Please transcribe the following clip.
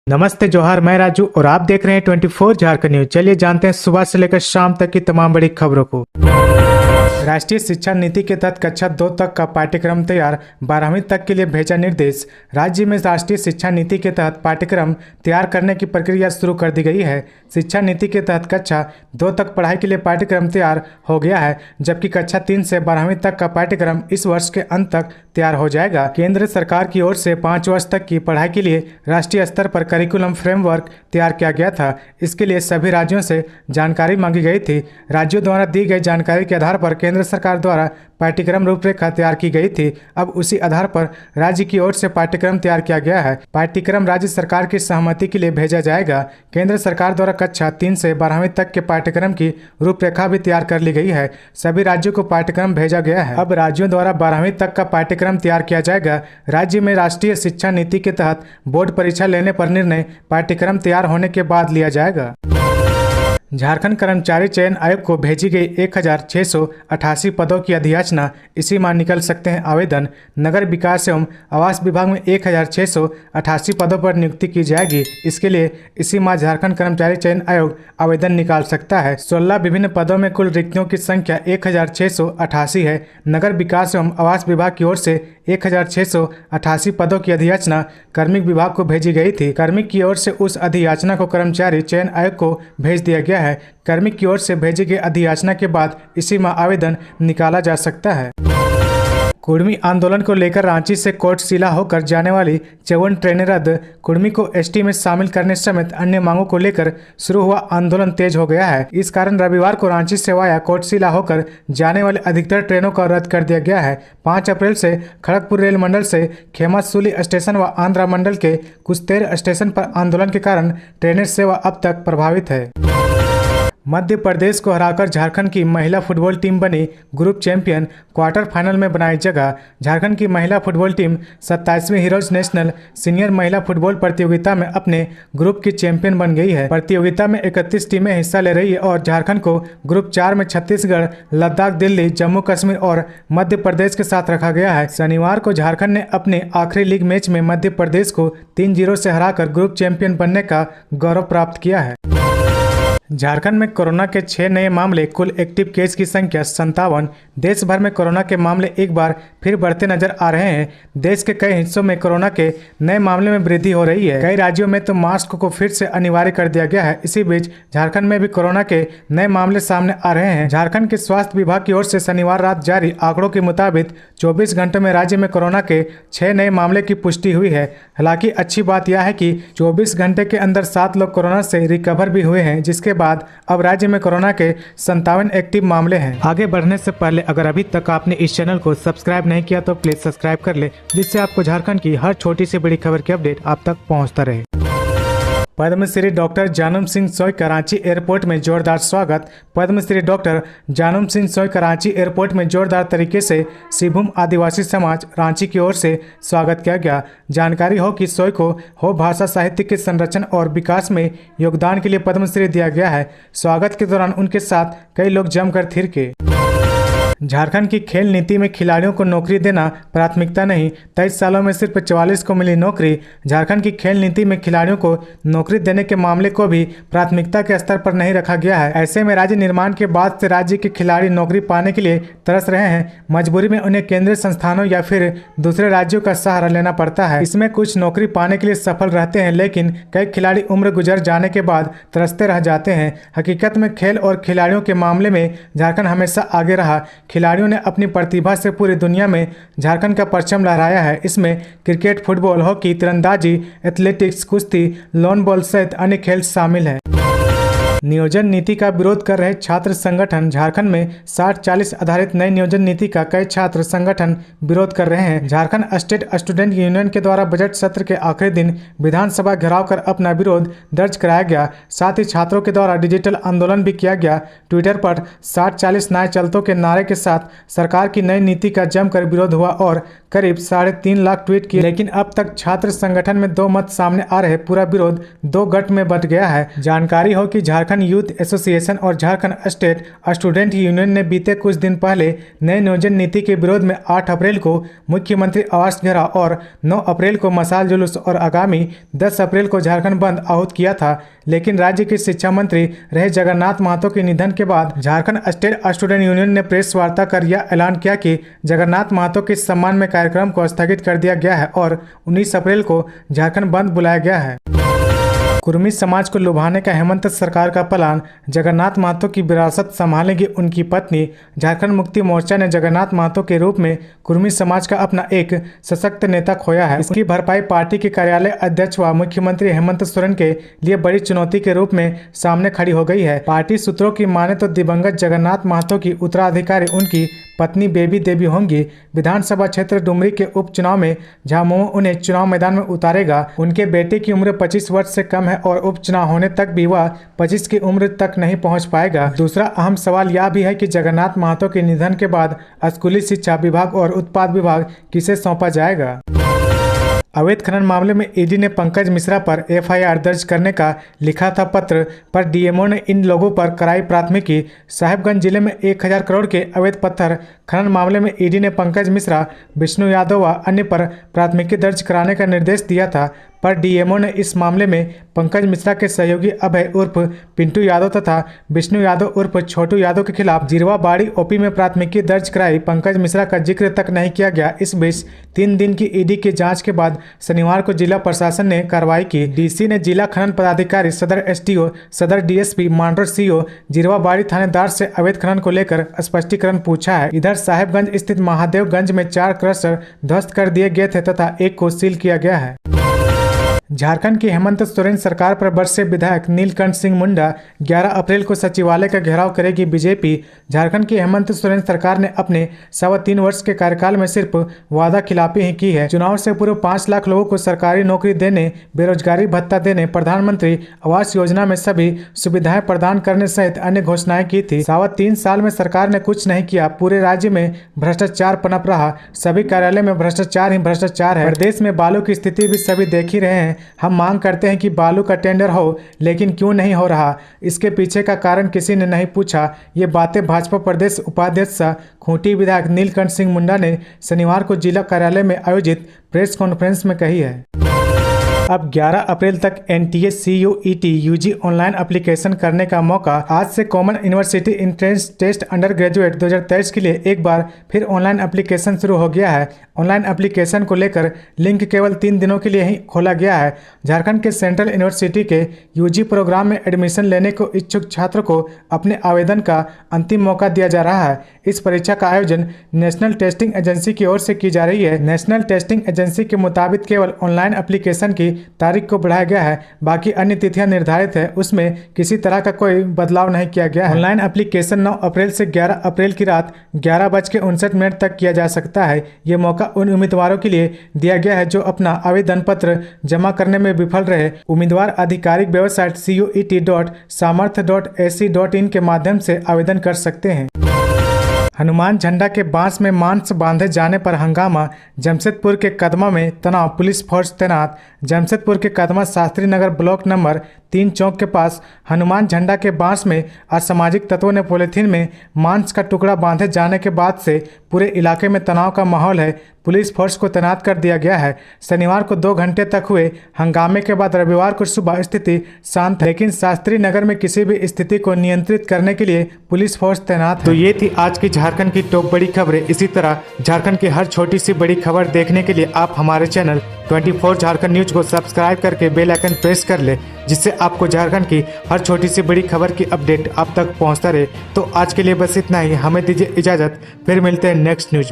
नमस्ते जोहार, मैं राजू और आप देख रहे हैं 24 झारखंड न्यूज। चलिए जानते हैं सुबह से लेकर शाम तक की तमाम बड़ी खबरों को। राष्ट्रीय शिक्षा नीति के तहत कक्षा 2 तक का पाठ्यक्रम तैयार, 12वीं तक के लिए भेजा निर्देश। राज्य में राष्ट्रीय शिक्षा नीति के तहत पाठ्यक्रम तैयार करने की प्रक्रिया शुरू कर दी गई है। शिक्षा नीति के तहत कक्षा 2 तक पढ़ाई के लिए पाठ्यक्रम तैयार हो गया है, जबकि कक्षा 3 से 12वीं तक का पाठ्यक्रम इस वर्ष के अंत तक तैयार हो जाएगा। केंद्र सरकार की ओर से 5 वर्ष तक की पढ़ाई के लिए राष्ट्रीय स्तर पर करिकुलम फ्रेमवर्क तैयार किया गया था। इसके लिए सभी राज्यों से जानकारी मांगी गई थी। राज्यों द्वारा दी गई जानकारी के आधार पर केंद्र सरकार द्वारा पाठ्यक्रम रूपरेखा तैयार की गई थी। अब उसी आधार पर राज्य की ओर से पाठ्यक्रम तैयार किया गया है। पाठ्यक्रम राज्य सरकार की सहमति के लिए भेजा जाएगा। केंद्र सरकार द्वारा कक्षा 3 से 12वीं तक के पाठ्यक्रम की रूपरेखा भी तैयार कर ली गई है। सभी राज्यों को पाठ्यक्रम भेजा गया है। अब राज्यों द्वारा 12वीं तक का पाठ्यक्रम तैयार किया जाएगा। राज्य में राष्ट्रीय शिक्षा नीति के तहत बोर्ड परीक्षा लेने पर निर्णय पाठ्यक्रम तैयार होने के बाद लिया जाएगा। झारखंड कर्मचारी चयन आयोग को भेजी गई 1688 पदों की अधियाचना इसी माह निकल सकते हैं आवेदन। नगर विकास एवं आवास विभाग में 1688 पदों पर नियुक्ति की जाएगी। इसके लिए इसी माह झारखंड कर्मचारी चयन आयोग आवेदन निकाल सकता है। 16 विभिन्न पदों में कुल रिक्तियों की संख्या 1688 है। नगर विकास एवं आवास विभाग की ओर से 1688 पदों की अधियाचना कार्मिक विभाग को भेजी गई थी। कार्मिक की ओर से उस अधियाचना को कर्मचारी चयन आयोग को भेज दिया गया है। कार्मिक की ओर से भेजी गई अधियाचना के बाद इसी माह आवेदन निकाला जा सकता है। कुर्मी आंदोलन को लेकर रांची से कोटशिला होकर जाने वाली 54 ट्रेनें रद्द। कुर्मी को एसटी में शामिल करने समेत अन्य मांगों को लेकर शुरू हुआ आंदोलन तेज हो गया है। इस कारण रविवार को रांची से वाया कोटशिला होकर जाने वाली अधिकतर ट्रेनों का रद्द कर दिया गया है। 5 अप्रैल से खड़गपुर रेल मंडल से खेमासूली स्टेशन व आंध्रा मंडल के कुस्तेर स्टेशन पर आंदोलन के कारण ट्रेनें सेवा अब तक प्रभावित है। मध्य प्रदेश को हराकर झारखंड की महिला फुटबॉल टीम बनी ग्रुप चैंपियन, क्वार्टर फाइनल में बनाई जगह। झारखंड की महिला फुटबॉल टीम 27वीं हीरोज नेशनल सीनियर महिला फुटबॉल प्रतियोगिता में अपने ग्रुप की चैंपियन बन गई है। प्रतियोगिता में 31 टीमें हिस्सा ले रही है और झारखंड को ग्रुप 4 में छत्तीसगढ़, लद्दाख, दिल्ली, जम्मू कश्मीर और मध्य प्रदेश के साथ रखा गया है। शनिवार को झारखंड ने अपने आखिरी लीग मैच में मध्य प्रदेश को 3-0 से हराकर ग्रुप चैंपियन बनने का गौरव प्राप्त किया है। झारखंड में कोरोना के 6 नए मामले, कुल एक्टिव केस की संख्या 57। देश भर में कोरोना के मामले एक बार फिर बढ़ते नजर आ रहे हैं। देश के कई हिस्सों में कोरोना के नए मामले में वृद्धि हो रही है। कई राज्यों में तो मास्क को फिर से अनिवार्य कर दिया गया है। इसी बीच झारखंड में भी कोरोना के नए मामले सामने आ रहे हैं। झारखंड के स्वास्थ्य विभाग की ओर से शनिवार रात जारी आंकड़ों के मुताबिक 24 घंटों में राज्य में कोरोना के 6 नए मामले की पुष्टि हुई है। हालांकि अच्छी बात यह है कि 24 घंटे के अंदर 7 लोग कोरोना से रिकवर भी हुए हैं, जिसके बाद अब राज्य में कोरोना के 57 एक्टिव मामले हैं। आगे बढ़ने से पहले अगर अभी तक आपने इस चैनल को सब्सक्राइब नहीं किया तो प्लीज सब्सक्राइब कर ले, जिससे आपको झारखंड की हर छोटी से बड़ी खबर की अपडेट आप तक पहुंचता रहे। पद्मश्री डॉक्टर जानम सिंह सोय का रांची एयरपोर्ट में जोरदार स्वागत। पद्मश्री डॉक्टर जानम सिंह सोय का रांची एयरपोर्ट में जोरदार तरीके से सिंहभूम आदिवासी समाज रांची की ओर से स्वागत किया गया। जानकारी हो कि सोय को हो भाषा साहित्य के संरक्षण और विकास में योगदान के लिए पद्मश्री दिया गया है। स्वागत के दौरान उनके साथ कई लोग जमकर थिरके। झारखंड की खेल नीति में खिलाड़ियों को नौकरी देना प्राथमिकता नहीं, 23 सालों में सिर्फ 44 को मिली नौकरी। झारखंड की खेल नीति में खिलाड़ियों को नौकरी देने के मामले को भी प्राथमिकता के स्तर पर नहीं रखा गया है। ऐसे में राज्य निर्माण के बाद से राज्य के खिलाड़ी नौकरी पाने के लिए तरस रहे हैं। मजबूरी में उन्हें केंद्रीय संस्थानों या फिर दूसरे राज्यों का सहारा लेना पड़ता है। इसमें कुछ नौकरी पाने के लिए सफल रहते हैं, लेकिन कई खिलाड़ी उम्र गुजर जाने के बाद तरसते रह जाते हैं। हकीकत में खेल और खिलाड़ियों के मामले में झारखंड हमेशा आगे रहा। खिलाड़ियों ने अपनी प्रतिभा से पूरी दुनिया में झारखंड का परचम लहराया है। इसमें क्रिकेट, फुटबॉल, हॉकी, तीरंदाजी, एथलेटिक्स, कुश्ती, लॉन बॉल सहित अन्य खेल शामिल हैं। नियोजन नीति का विरोध कर रहे छात्र संगठन। झारखंड में 60-40 आधारित नई नियोजन नीति का कई छात्र संगठन विरोध कर रहे हैं। झारखंड स्टेट स्टूडेंट यूनियन के द्वारा बजट सत्र के आखिरी दिन विधानसभा घेराव कर अपना विरोध दर्ज कराया गया। साथ ही छात्रों के द्वारा डिजिटल आंदोलन भी किया गया। ट्विटर पर 60-40 न्याय चलतों के नारे के साथ सरकार की नई नीति का जमकर विरोध हुआ और करीब 3.5 लाख ट्वीट किए। लेकिन अब तक छात्र संगठन में 2 मत सामने आ रहे। पूरा विरोध 2 गट में बंट गया है। जानकारी हो कि झारखंड झारखंड यूथ एसोसिएशन और झारखंड स्टेट स्टूडेंट यूनियन ने बीते कुछ दिन पहले नए नियोजन नीति के विरोध में 8 अप्रैल को मुख्यमंत्री आवास घेराव और 9 अप्रैल को मशाल जुलूस और आगामी 10 अप्रैल को झारखंड बंद आहूत किया था। लेकिन राज्य के शिक्षा मंत्री रहे जगन्नाथ महतो के निधन के बाद झारखंड स्टेट स्टूडेंट यूनियन ने प्रेस वार्ता कर यह ऐलान किया कि जगन्नाथ महतो के सम्मान में कार्यक्रम को स्थगित कर दिया गया है और 19 अप्रैल को झारखंड बंद बुलाया गया है। कुर्मी समाज को लुभाने का हेमंत सरकार का प्लान, जगन्नाथ महतो की विरासत संभालेंगी उनकी पत्नी। झारखंड मुक्ति मोर्चा ने जगन्नाथ महतो के रूप में कुर्मी समाज का अपना एक सशक्त नेता खोया है। इसकी भरपाई पार्टी के कार्यालय अध्यक्ष व मुख्यमंत्री हेमंत सोरेन के लिए बड़ी चुनौती के रूप में सामने खड़ी हो गई है। पार्टी सूत्रों की माने तो दिवंगत जगन्नाथ महतो की उत्तराधिकारी उनकी पत्नी बेबी देवी होंगी। विधानसभा क्षेत्र डुमरी के उपचुनाव में झामुमो उन्हें चुनाव मैदान में उतारेगा। उनके बेटे की उम्र 25 वर्ष से कम है और उपचुनाव होने तक भी वह 25 की उम्र तक नहीं पहुंच पाएगा। दूसरा अहम सवाल यह भी है कि जगन्नाथ महतो के निधन के बाद स्कूली शिक्षा विभाग और उत्पाद विभाग किसे सौंपा जाएगा। अवैध खनन मामले में ईडी ने पंकज मिश्रा पर एफआईआर दर्ज करने का लिखा था पत्र पर डीएमओ ने इन लोगों पर कराई प्राथमिकी। साहिबगंज जिले में 1000 करोड़ के अवैध पत्थर खनन मामले में ईडी ने पंकज मिश्रा, विष्णु यादव व अन्य पर प्राथमिकी दर्ज कराने का निर्देश दिया था, पर डीएमओ ने इस मामले में पंकज मिश्रा के सहयोगी अभय उर्फ पिंटू यादव तथा विष्णु यादव उर्फ छोटू यादव के खिलाफ जिरवा बाड़ी ओपी में प्राथमिकी दर्ज कराई। पंकज मिश्रा का जिक्र तक नहीं किया गया। इस बीच 3 दिन की ईडी की जांच के बाद शनिवार को जिला प्रशासन ने कार्रवाई की। डीसी ने जिला खनन पदाधिकारी, सदर एसडीओ, सदर डीएसपी, मांडर सीओ, जिरवा बाड़ी थानेदार से अवैध खनन को लेकर स्पष्टीकरण पूछा है। इधर साहेबगंज स्थित महादेवगंज में 4 क्रशर ध्वस्त कर दिए गए थे तथा एक को सील किया गया है। झारखंड की हेमंत सोरेन सरकार पर बरसे विधायक नीलकंठ सिंह मुंडा। 11 अप्रैल को सचिवालय का घेराव करेगी बीजेपी। झारखंड की हेमंत सोरेन सरकार ने अपने 3.25 वर्ष के कार्यकाल में सिर्फ वादा खिलाफी ही की है। चुनाव से पूर्व 5 लाख लोगों को सरकारी नौकरी देने, बेरोजगारी भत्ता देने, प्रधानमंत्री आवास योजना में सभी सुविधाएं प्रदान करने सहित अन्य घोषणाएं की थी। 3.25 साल में सरकार ने कुछ नहीं किया। पूरे राज्य में भ्रष्टाचार पनप रहा। सभी कार्यालय में भ्रष्टाचार ही भ्रष्टाचार है। प्रदेश में बालू की स्थिति भी सभी देख ही रहे हैं। हम मांग करते हैं कि बालू का टेंडर हो, लेकिन क्यों नहीं हो रहा, इसके पीछे का कारण किसी ने नहीं पूछा। ये बातें भाजपा प्रदेश उपाध्यक्ष खूंटी विधायक नीलकंठ सिंह मुंडा ने शनिवार को जिला कार्यालय में आयोजित प्रेस कॉन्फ्रेंस में कही है। अब 11 अप्रैल तक NTA CUET UG online application करने का मौका। आज से common university entrance test undergraduate 2023 के लिए एक बार फिर ऑनलाइन एप्लीकेशन शुरू हो गया है। ऑनलाइन एप्लीकेशन को लेकर लिंक केवल 3 दिनों के लिए ही खोला गया है। झारखंड के सेंट्रल यूनिवर्सिटी के यूजी प्रोग्राम में एडमिशन लेने को इच्छुक छात्र को अपने आवेदन का अंतिम मौका दिया जा रहा है। इस परीक्षा का आयोजन नेशनल टेस्टिंग एजेंसी की ओर से की जा रही है। नेशनल टेस्टिंग एजेंसी के मुताबिक केवल ऑनलाइन एप्लीकेशन की तारीख को बढ़ाया गया है, बाकी अन्य तिथियां निर्धारित है, उसमें किसी तरह का कोई बदलाव नहीं किया गया है। ऑनलाइन एप्लीकेशन 9 अप्रैल से 11 अप्रैल की रात 11:59 तक किया जा सकता है। ये मौका उन उम्मीदवारों के लिए दिया गया है जो अपना आवेदन पत्र जमा करने में विफल रहे। उम्मीदवार आधिकारिक वेबसाइट CUET.samarth.ac.in के माध्यम से आवेदन कर सकते हैं। हनुमान झंडा के बांस में मांस बांधे जाने पर हंगामा। जमशेदपुर के कदमा में तनाव, पुलिस फोर्स तैनात। जमशेदपुर के कदमा शास्त्री नगर ब्लॉक नंबर 3 चौक के पास हनुमान झंडा के बांस में असामाजिक तत्वों ने पॉलीथीन में मांस का टुकड़ा बांधे जाने के बाद से पूरे इलाके में तनाव का माहौल है। पुलिस फोर्स को तैनात कर दिया गया है। शनिवार को 2 घंटे तक हुए हंगामे के बाद रविवार को सुबह स्थिति शांत है, लेकिन शास्त्री नगर में किसी भी स्थिति को नियंत्रित करने के लिए पुलिस फोर्स तैनात है। तो ये थी आज की झारखंड की टॉप बड़ी खबरें। इसी तरह झारखंड की हर छोटी सी बड़ी खबर देखने के लिए आप हमारे चैनल 24 झारखंड न्यूज को सब्सक्राइब करके बेल आइकन प्रेस कर ले, जिससे आपको झारखंड की हर छोटी सी बड़ी खबर की अपडेट आप तक पहुंचता रहे। तो आज के लिए बस इतना ही। हमें दीजिए इजाजत, फिर मिलते हैं नेक्स्ट न्यूज में।